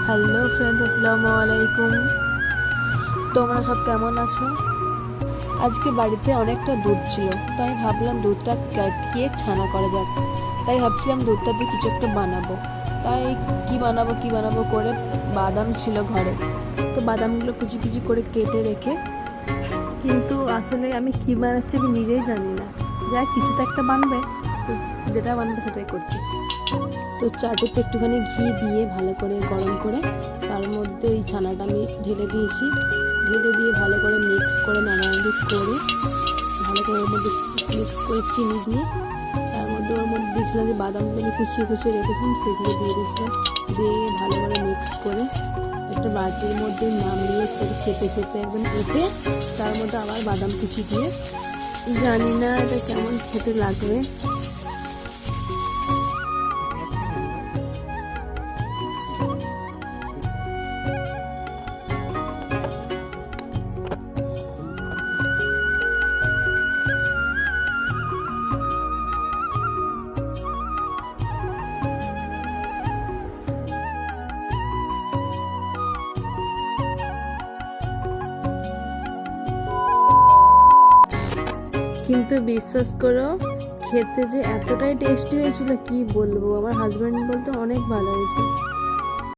Hello friends, আসসালামু আলাইকুম। তোমরা সব কেমন আছো? আজকে বাড়িতে অনেকটা দুধ ছিল, তাই ভাবলাম দুধটা কাটিয়ে ছানা করা যাক। তাই ভাবছিলাম দুধটা দিয়ে কিছু একটা বানাবো। তাই কি বানাবো করে বাদাম ছিল ঘরে, তো বাদামগুলো কুচি কুচি করে কেটে রেখে, কিন্তু আসলে আমি কি বানাচ্ছি আমি নিজেই জানি না। যা কিছু তো একটা বানবে, তো যেটা বানবে সেটাই করছি। তো চাটুতে একটুখানি ঘি দিয়ে ভালো করে গরম করে তার মধ্যে ওই ছানাটা আমি ঢেলে দিয়েছি। ঢেলে দিয়ে ভালো করে মিক্স করে নাড়ানাড়ি করে ভালো করে ওর মধ্যে মিক্স করে চিনি দিয়ে ওর মধ্যে দিয়েছিলাম যে বাদামগুলো আমি কুচিয়ে কুচিয়ে রেখেছিলাম, সেগুলো দিয়ে দিয়েছিলাম। দিয়ে ভালো করে মিক্স করে একটা বাটির মধ্যে নামিয়ে সেটাকে চেপে চেপে একদম এঁটে তার মধ্যে আবার বাদাম কুচি দিয়ে, জানি না এটা কেমন খেতে লাগবে। কিন্তু বিশ্বাস করো, খেতে যে এতটাই টেস্টি হয়েছিল কি বলবো। আমার হাজব্যান্ড বলতে অনেক ভালো হয়েছে।